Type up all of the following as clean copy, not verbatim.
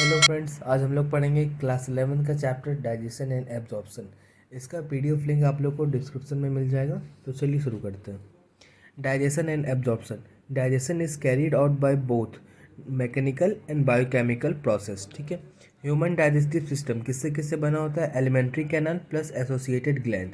Hello friends, आज हम लोग पढ़ेंगे क्लास 11 का चैप्टर डाइजेशन एंड एब्जॉर्प्शन। इसका पीडीएफ लिंक आप लोग को डिस्क्रिप्शन में मिल जाएगा। तो चलिए शुरू करते हैं। Digestion and absorption. Digestion is carried out by both mechanical and biochemical process. ठीक है। ह्यूमन डाइजेस्टिव सिस्टम किससे किससे बना होता है? Elementary canal plus associated gland.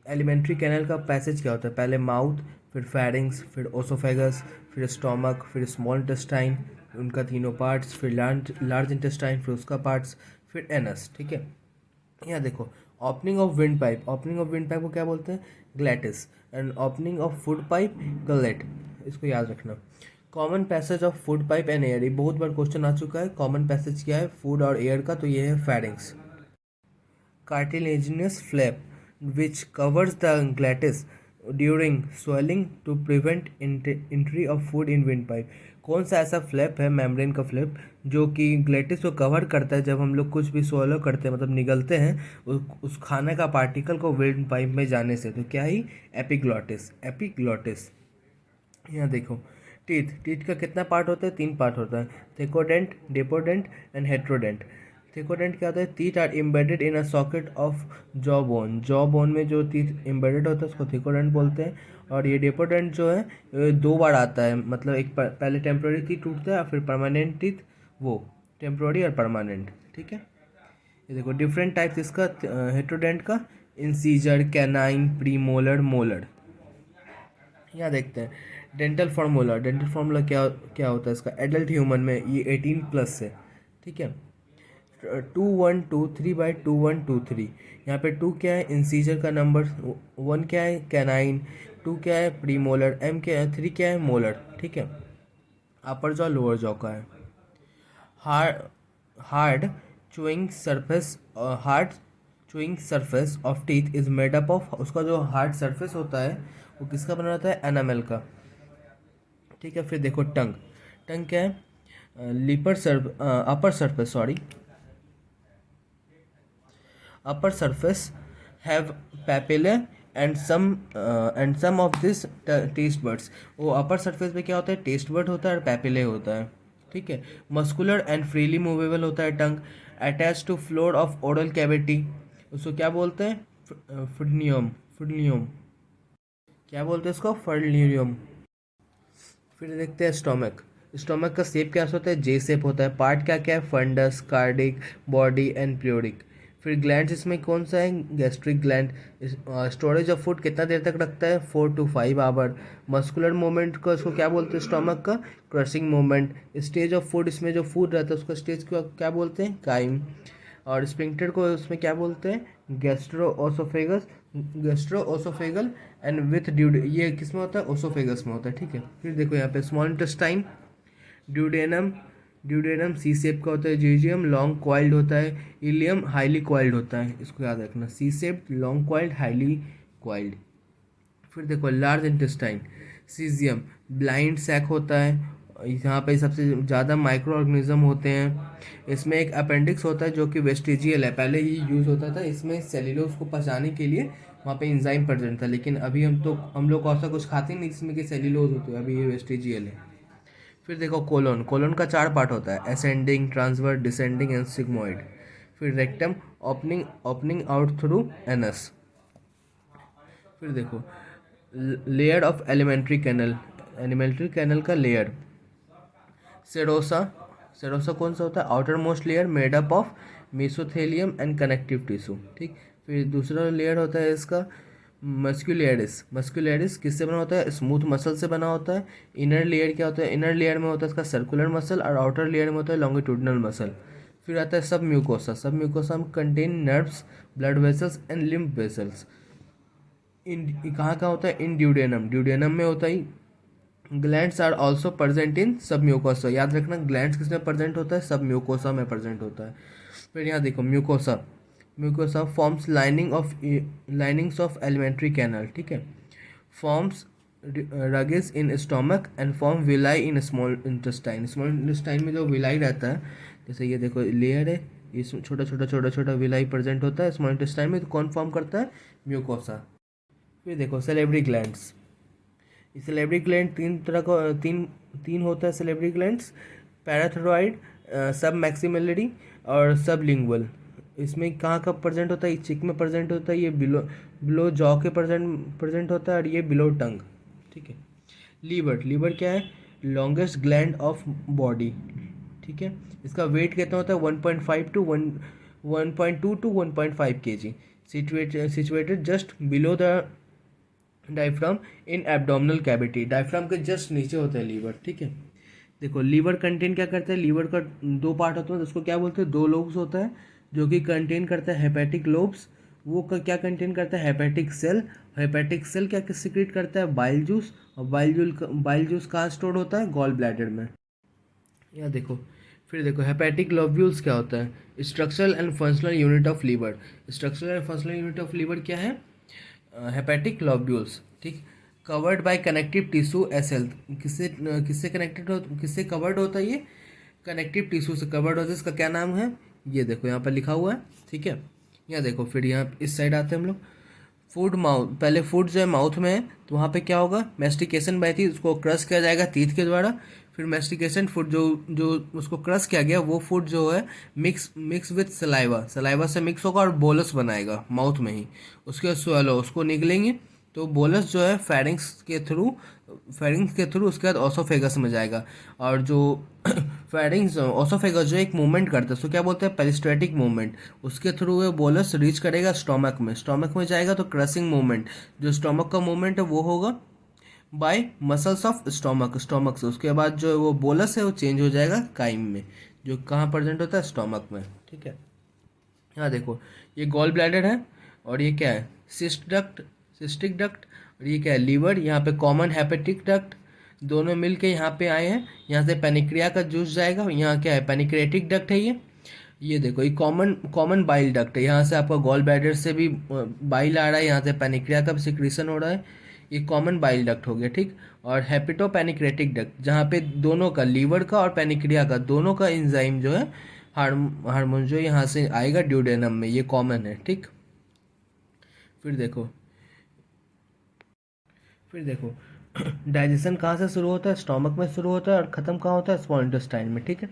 Elementary canal का पैसेज क्या होता है? पहले माउथ, फिर फेरिंग्स, फिर ओसोफेगस, फिर स्टोमक, फिर स्मॉल इंटेस्टाइन, उनका तीनों पार्ट्स, फिर लार्ज इंटेस्टाइन, फिर उसका पार्ट्स, फिर एनस। ठीक है। यहाँ देखो, opening of wind pipe. Opening of wind pipe को क्या बोलते हैं? Glottis. And opening of food pipe, gullet. इसको याद रखना। Common passage of food pipe and air, ये बहुत बार क्वेश्चन आ चुका है। कॉमन पैसेज क्या है फूड और एयर का? तो ये है pharynx. Cartilaginous flap which covers the glottis during swelling to prevent entry of food in windpipe। कौन सा ऐसा फ्लैप है, मेम्ब्रेन का फ्लैप, जो कि ग्लेटिस को कवर करता है जब हम लोग कुछ भी swallow करते हैं, मतलब निगलते हैं उस खाने का पार्टिकल को विंड पाइप में जाने से। तो क्या ही? एपिग्लॉटिस। एपिग्लॉटिस। यहाँ देखो, टीथ। टीथ का कितना पार्ट होता है? 3 पार्ट होता है, थेकोडेंट, डेपोडेंट एंड हेट्रोडेंट। थेकोडेंट क्या होता है? Teeth are embedded in a socket of jaw bone. Jaw bone में जो टीथ एम्बेडेड होता है उसको थेकोडेंट बोलते हैं। और ये डेपोडेंट जो है ये 2 बार आता है, मतलब एक पहले टेम्प्रोरी टीथ टूटता है और फिर परमानेंट टीथ, वो टेम्प्रोरी और परमानेंट। ठीक है। ये देखो डिफरेंट टाइप्स इसका हेट्रोडेंट का, इंसीजर, कैनाइन, प्रीमोलर, मोलर। यहाँ देखते हैं डेंटल फार्मूला। डेंटल फार्मूला क्या क्या होता है इसका? एडल्ट ह्यूमन में ये 18+ है। ठीक है। 2123/2123। यहाँ पे 2 क्या है? इंसीजर का नंबर, 1 क्या है? कैनाइन, 2 क्या है? प्रीमोलर, एम क्या है? 3 क्या है? मोलर। ठीक है। अपर जॉ लोअर जॉ का है। Hard hard chewing surface hard chewing surface of teeth is made up of. उसका जो हार्ड सरफेस होता है वो किसका बना होता है? एनामेल का। ठीक है। फिर देखो टंग। टंग क्या है? Upper surface, sorry, upper surface have papillae and some of this taste buds. वो अपर सरफेस पे क्या होता है? टेस्ट बर्ड होता है और पैपिले होता है। ठीक है। मस्कुलर एंड फ्रीली मूवेबल होता है tongue. Attach to floor of oral cavity, उसको क्या बोलते हैं? फ्रिनियम। फ्रिनियम। क्या बोलते हैं इसको? फर्नियम। फिर देखते हैं स्टोमक। स्टोमक का शेप क्या होता है? जे शेप होता है। पार्ट क्या क्या है? Fundus, cardiac, body and pyloric. फिर ग्लैंड इसमें कौन सा है? Gastric gland. Storage of food कितना देर तक रखता है? 4 to 5 आवर। मस्कुलर मूवमेंट को इसको क्या बोलते हैं स्टोमक का? Crushing movement. Stage of food, इसमें जो फूड रहता है उसको स्टेज को क्या बोलते हैं? काइम। और स्पिंक्टर को उसमें क्या बोलते हैं? गैस्ट्रोओसोफेगस। गैस्ट्रोओसोफेगल एंड विथ ड्यूड, ये किस में होता है? ओसोफेगस में होता है। ठीक है। फिर देखो यहाँ पे स्मॉल इंटेस्टाइन, ड्यूडेनम। ड्यूडेनम सी शेप का होता है। जीजियम लॉन्ग क्वाइल्ड होता है। इलियम हाईली क्वाइल्ड होता है। इसको याद रखना, C shape, long coiled, highly coiled. फिर देखो large intestine, caecum, blind sac होता है। यहाँ पे सबसे ज़्यादा माइक्रो ऑर्गेनिज्म होते हैं। इसमें एक अपेंडिक्स होता है जो कि वेस्टिजियल है, पहले ही यूज़ होता था। इसमें सेल्यूलोज को पचाने के लिए वहाँ पे इंजाइम प्रेजेंट था, लेकिन अभी हम लोग ऐसा कुछ खाते नहीं जिसमें कि सेल्यूलोज होते हैं, अभी ये वेस्टिजियल है। फिर देखो कोलोन। कोलोन का 4 पार्ट होता है, ascending, transverse, descending and sigmoid. फिर rectum, opening opening out through anus. फिर देखो layer of alimentary canal. Alimentary canal का लेयर, सेरोसा। सेरोसा कौन सा होता है? Outer most layer made up of mesothelium and connective tissue. ठीक। फिर दूसरा लेयर होता है इसका मस्कुलेरिस। मस्कुलेरिस किससे बना होता है? स्मूथ मसल से बना होता है। इनर लेयर क्या होता है? इनर लेयर में होता है इसका सर्कुलर मसल, और आउटर लेयर में होता है लॉन्गिट्यूडनल मसल। फिर आता है सब म्यूकोसा। सब म्यूकोसा में contain nerves, blood vessels and lymph vessels. इन कहाँ कहाँ होता है? इन ड्यूडेनम। ड्यूडेनम में होता है। Glands are also present in submucosa. याद रखना, ग्लैंड्स किस में प्रेजेंट होता है? सब म्यूकोसा में प्रेजेंट होता है। फिर यहाँ देखो mucosa. Mucosa forms linings of alimentary canal. ठीक है। Forms rugae in stomach and form villi in small intestine. Small intestine में जो विलाई रहता है, जैसे ये देखो लेयर है, इसमें छोटा छोटा छोटा छोटा विलाई प्रेजेंट होता है स्मॉल इंटेस्टाइन में। तो कौन फॉर्म करता है? म्यूकोसा। फिर देखो सेलेब्री ग्लैंड्स। सेलेब्री ग्लैंड तीन तरह का, तीन तीन होता है सेलेब्री ग्लैंड्स। पैराथायरॉइड, सब मैक्सिमलरी और सब लिंगुअल। इसमें कहाँ कब प्रेजेंट होता है, ये चिक में प्रेजेंट होता है, ये बिलो बिलो जॉ के प्रेजेंट होता है, और ये बिलो टंग। ठीक है। लीवर, लीवर क्या है, लॉन्गेस्ट ग्लैंड ऑफ बॉडी। ठीक है। इसका वेट कितना होता है, 1.2 to 1.5 kg। Situated just below the diaphragm in abdominal cavity. Diaphragm के जस्ट नीचे होता है लीवर। ठीक है। देखो लीवर कंटेन क्या करता है, लीवर का दो पार्ट होता है, उसको क्या बोलते हैं, दो लोब्स होता है, जो कि कंटेन करता है हेपेटिक लोब्स। वो क्या कंटेन करता है, हेपेटिक सेल। हेपेटिक सेल क्या सिक्रेट करता है, बाइल जूस। और बाइल जूस कहाँ स्टोर होता है, गॉल ब्लैडर में। या देखो, फिर देखो हेपेटिक लोब्यूल्स क्या होता है, structural and functional unit of liver. Structural and functional unit of liver क्या है, हेपेटिक लोब्यूल्स। ठीक। कवर्ड बाय कनेक्टिव टिश्यू एसेल। किससे किससे कनेक्टेड हो, किससे कवर्ड होता है, ये कनेक्टिव टिश्यू से कवर्ड होता है। इसका क्या नाम है, ये देखो यहाँ पर लिखा हुआ है। ठीक है। यहाँ देखो, फिर यहाँ इस साइड आते हैं हम लोग। फूड माउथ, पहले फूड जो है माउथ में है, तो वहाँ पे क्या होगा, मेस्टिकेशन बाय थी, उसको क्रश किया जाएगा तीत के द्वारा। फिर मेस्टिकेशन फूड जो जो उसको क्रश किया गया, वो फूड जो है मिक्स विथ सलाइवा, सलाइवा से मिक्स होगा और बोलस बनाएगा माउथ में ही। उसके बाद स्वेलो, उसको निकलेंगे, तो बोलस जो है फेरिंग्स के थ्रू उसके बाद ओसोफेगस में जाएगा। और जो फेरिंग्स ओसोफेगस जो एक मूवमेंट करता है, उसको क्या बोलते हैं, पेरिस्ट्रेटिक मूवमेंट। उसके थ्रू वो बोलस रीच करेगा स्टोमक में, स्टोमक में जाएगा तो क्रशिंग मूवमेंट, जो स्टोमक का मूवमेंट है वो होगा bye muscles of stomach, stomach से। उसके बाद जो वो बोलस है वो चेंज हो जाएगा काइम में, जो कहाँ प्रेजेंट होता है, स्टोमक में। ठीक है। यहाँ देखो, ये गॉल ब्लैडर है, और ये क्या है, सिस्टिक डक्ट। और ये क्या है, लीवर। यहाँ पे कॉमन हेपेटिक डक्ट, दोनों मिल के यहाँ पे आए हैं। यहाँ से पेनिक्रिया का जूस जाएगा, यहाँ क्या है, पेनिक्रेटिक डक्ट है ये देखो, ये कॉमन कॉमन बाइल डक्ट है। यहाँ से आपका गॉल ब्लैडर से भी बाइल आ रहा है, यहाँ से पेनिक्रिया का भी सिक्रीशन हो रहा है, ये कॉमन बाइल डक्ट हो गया। ठीक। और हेपेटो पेनिक्रेटिक डक्ट, जहाँ पे दोनों का, लीवर का और पेनिक्रिया का, दोनों का एंजाइम जो है, हार्मोन जो यहाँ से आएगा ड्यूडेनम में, ये कॉमन है। ठीक। फिर देखो, डाइजेशन कहाँ से शुरू होता है, स्टोमक में शुरू होता है, और ख़त्म कहाँ होता है, स्मॉल इंटेस्टाइन में। ठीक है।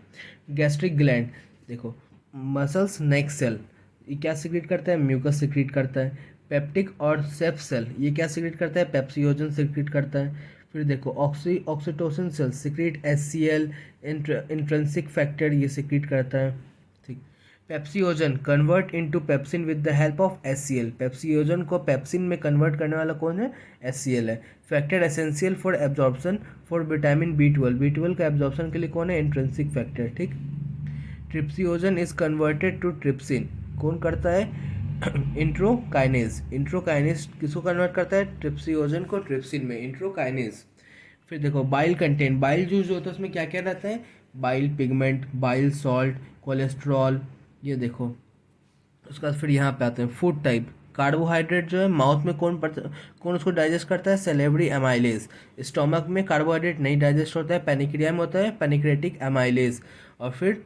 गैस्ट्रिक ग्लैंड, देखो मसल्स नेक सेल, ये क्या सिक्रीट करता है, म्यूकस सिक्रीट करता है। पेप्टिक और सेफ सेल, ये क्या सिक्रीट करता है, पेप्सियोजन सिक्रीट करता है। फिर देखो oxytocin cell secrete HCl, intrinsic factor, ये सिक्रीट करता है। ठीक। Pepsinogen convert into pepsin with the help of HCl। Pepsinogen को पेप्सिन में कन्वर्ट करने वाला कौन है, HCl है। Factor essential for absorption for vitamin B12, B12 का एब्जॉर्प्शन के लिए कौन है, इंट्रिंसिक फैक्टर। ठीक। ट्रिप्सियोजन इज कन्वर्टेड टू ट्रिप्सिन, कौन करता है, इंट्रोकाइनेज। इंट्रोकाइनेज किसको कन्वर्ट करता है, ट्रिप्सियोजन को ट्रिप्सिन में, इंट्रोकाइनेज। फिर देखो बाइल कंटेंट, बाइल जूस जो होता है उसमें क्या क्या रहता है, bile pigment, bile salt, cholesterol, ये देखो। उसके बाद फिर यहाँ पे आते हैं फूड टाइप। कार्बोहाइड्रेट जो है माउथ में कौन उसको डाइजेस्ट करता है, सेलेब्री एमाइलेज। स्टोमक में कार्बोहाइड्रेट नहीं डाइजेस्ट होता है, पेनिक्रिया में होता है पेनिक्रेटिक एमाइलेज। और फिर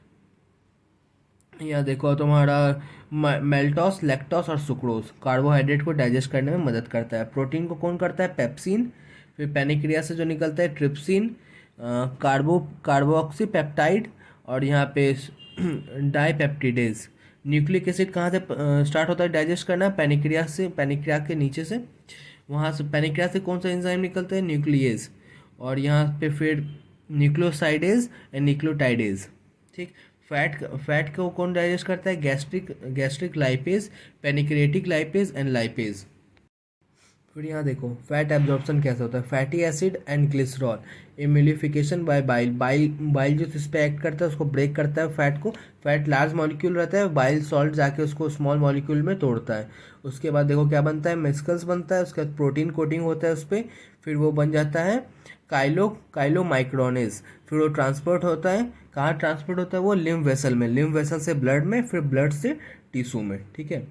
यहाँ देखो तुम्हारा मेल्टोस, लैक्टोस और सुक्रोज कार्बोहाइड्रेट को डाइजेस्ट करने में मदद करता है। प्रोटीन को कौन करता है, पेप्सिन। फिर पेनिक्रिया से जो निकलता है ट्रिप्सिन, कार्बोक्सी पेप्टाइड, और यहाँ पे डाईपेप्टिडेज। न्यूक्लिक एसिड कहाँ से स्टार्ट होता है डाइजेस्ट करना, पेनिक्रिया से, पेनिक्रिया के नीचे से। वहाँ से पेनिक्रिया से कौन सा एंजाइम निकलता है, न्यूक्लियस। और यहाँ पे फिर न्यूक्लियोसाइडेज एंड न्यूक्लियोटाइडेज। ठीक। फैट को कौन डाइजेस्ट करता है, gastric lipase, pancreatic lipase and lipase. फिर यहाँ देखो फैट एब्जॉर्प्शन कैसे होता है, fatty acid and glycerol emulsification by bile जो इस पर एक्ट करता है उसको ब्रेक करता है फैट को। फैट लार्ज मॉलिक्यूल रहता है, बाइल सॉल्ट जाके उसको स्मॉल मॉलिक्यूल में तोड़ता है। उसके बाद देखो क्या बनता है, मेस्कल्स बनता है, उसके बाद प्रोटीन कोटिंग होता है उस पर, फिर वो बन जाता है काइलोमाइक्रोनेज। फिर वो ट्रांसपोर्ट होता है, कहाँ ट्रांसपोर्ट होता है वो, लिम्फ वेसल में, लिम्फ वेसल से ब्लड में, फिर ब्लड से टिश्यू में। ठीक है।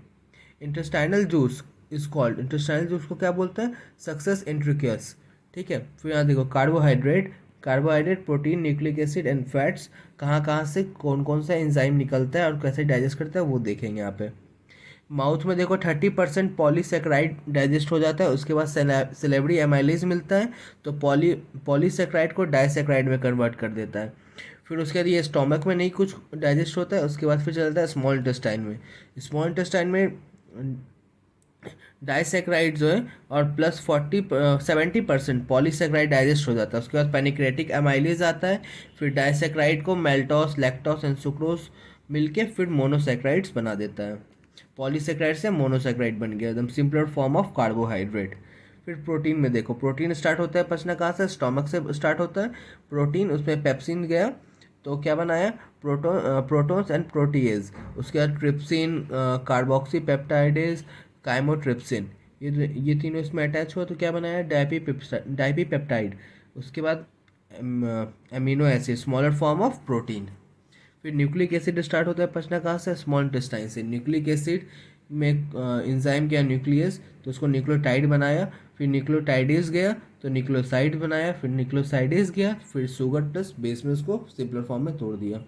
Intestinal juice is called, intestinal juice को क्या बोलते हैं, सक्सेस इंट्रिक्यस। ठीक है। फिर यहाँ देखो carbohydrate, protein, nucleic acid and fats, कहाँ से कौन कौन सा एंजाइम निकलता है और कैसे डाइजेस्ट करता है वो देखेंगे यहाँ पे। माउथ में देखो 30% पॉलीसेक्राइड डाइजेस्ट हो जाता है, उसके बाद सेलेब्री एमाइलेज मिलता है, तो पॉलीसेक्राइड को डाइसेक्राइड में कन्वर्ट कर देता है। फिर उसके बाद ये स्टोमक में नहीं कुछ डाइजेस्ट होता है, उसके बाद फिर चलता है स्मॉल इंटेस्टाइन में। स्मॉल इंटेस्टाइन में डाइसेक्राइड जो है और प्लस 70% पॉलीसेक्राइड डाइजेस्ट हो जाता है। उसके बाद पेनिक्रेटिक एमाइलेज आता है, फिर डाइसेक्राइड को मेल्टोस, लैक्टोस एंड सुक्रोज मिलके फिर मोनोसेक्राइड्स बना देता है। पॉलीसेक्राइड से मोनोसेक्राइड बन गया, एकदम सिंपलर फॉर्म ऑफ कार्बोहाइड्रेट। फिर प्रोटीन में देखो, प्रोटीन स्टार्ट होता है पचना कहाँ से, स्टोमक से स्टार्ट होता है प्रोटीन। उसमें पेप्सिन गया तो क्या बनाया, प्रोटोन्स एंड प्रोटीएज। उसके बाद ट्रिप्सिन, कार्बोक्सी पेप्टाइडेज, काइमोट्रिप्सिन, ये तीनों इसमें अटैच हुआ तो क्या बनाया, डाइपीपेप्टाइड। उसके बाद amino acid, smaller form of protein. फिर न्यूक्लिक एसिड स्टार्ट होता है पचना कहाँ से, स्मॉल इंटेस्टाइन से। न्यूक्लिक एसिड में इंजाइम गया न्यूक्लियस तो उसको न्यूक्लियोटाइड बनाया, फिर न्यूक्लियोटाइडेज गया तो न्यूक्लियोसाइड बनाया, फिर न्यूक्लियोसाइडेज गया, फिर शुगर प्लस बेस में उसको सिंपलर फॉर्म में तोड़ दिया।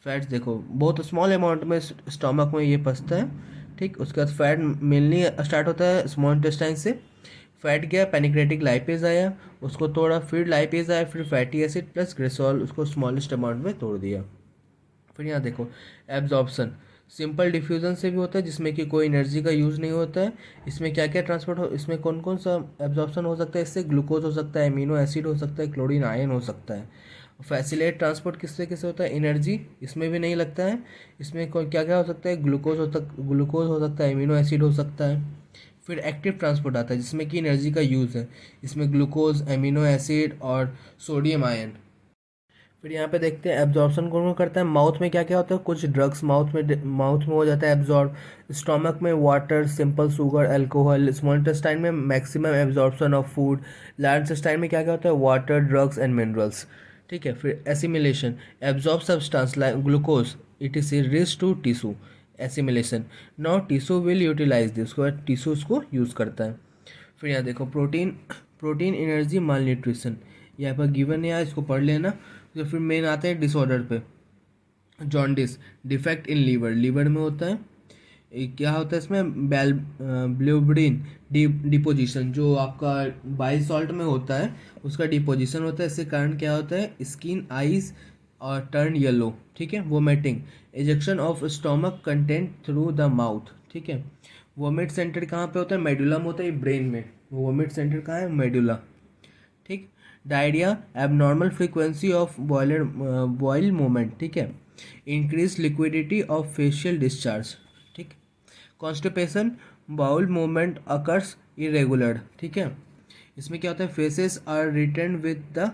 फैट्स देखो, बहुत स्मॉल अमाउंट में स्टमक में ये पचता है, ठीक। उसके बाद फैट मिलनी स्टार्ट होता है स्मॉल इंटेस्टाइन से। फैट गया, पेनिक्रेटिक लाइपेज आया, उसको तोड़ा, फिर लाइपेज आया, फिर फैटी एसिड प्लस ग्लिसरॉल, उसको स्मॉलेस्ट अमाउंट में तोड़ दिया। फिर यहाँ देखो एब्जॉर्प्शन, सिंपल डिफ्यूजन से भी होता है जिसमें कि कोई एनर्जी का यूज़ नहीं होता है। इसमें क्या क्या ट्रांसपोर्ट हो, इसमें कौन कौन सा एब्जॉर्प्शन हो सकता है, इससे ग्लूकोज हो सकता है, अमीनो एसिड हो सकता है, क्लोरीन आयन हो सकता है। फैसिलेट ट्रांसपोर्ट किससे किससे होता है, एनर्जी इसमें भी नहीं लगता है। इसमें क्या क्या हो सकता है, ग्लूकोज हो सकता है, अमीनो एसिड हो सकता है। फिर एक्टिव ट्रांसपोर्ट आता है जिसमें कि एनर्जी का यूज़ है, इसमें ग्लूकोज, अमीनो एसिड और सोडियम आयन। फिर यहाँ पे देखते हैं एब्जॉर्प्शन कौन कौन करता है। माउथ में क्या क्या होता है, कुछ ड्रग्स माउथ में हो जाता है एब्जॉर्ब। स्टोमक में water, simple sugar, alcohol. Small intestine में maximum absorption of food. Large intestine में क्या क्या होता है, वाटर, ड्रग्स एंड मिनरल्स, ठीक है। फिर assimilation, absorb substance like glucose, it is reach to tissue. Assimilation, now tissue will utilise this, उसके बाद टिश्यू उसको यूज़ करता है। फिर यहाँ देखो प्रोटीन एनर्जी माल न्यूट्रिशन, यहाँ पर गिवन है, इसको पढ़ लेना। तो फिर मेन आते हैं डिसऑर्डर पे। जॉन्डिस, डिफेक्ट इन लीवर में होता है। क्या होता है इसमें, ब्लोबिडिन डिपोजिशन, जो आपका बाइल सॉल्ट में होता है उसका डिपोजिशन होता है। इसके कारण क्या होता है, स्किन, आईज और टर्न येलो, ठीक है। Vomiting, ejection of stomach content through the mouth, ठीक है। वोमिट सेंटर कहाँ पे होता है, मेडुला में होता है, ब्रेन में। वोमिट सेंटर कहाँ है, मेडुला, ठीक। Diarrhoea, abnormal frequency of bowel movement, ठीक है। Increase liquidity of faecal discharge, ठीक। Constipation, bowel movement occurs irregular, ठीक है। इसमें क्या होता है, faeces are retained with the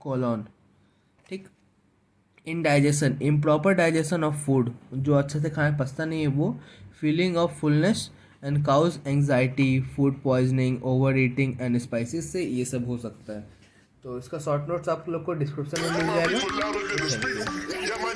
colon, ठीक। Indigestion, improper digestion of food, जो अच्छे से खाना पचता नहीं है वो। Feeling of fullness and cause anxiety, food poisoning, over eating and spices से ये सब हो सकता है। तो इसका शॉर्ट नोट्स आप लोग को डिस्क्रिप्शन में मिल जाएगा। Thank you.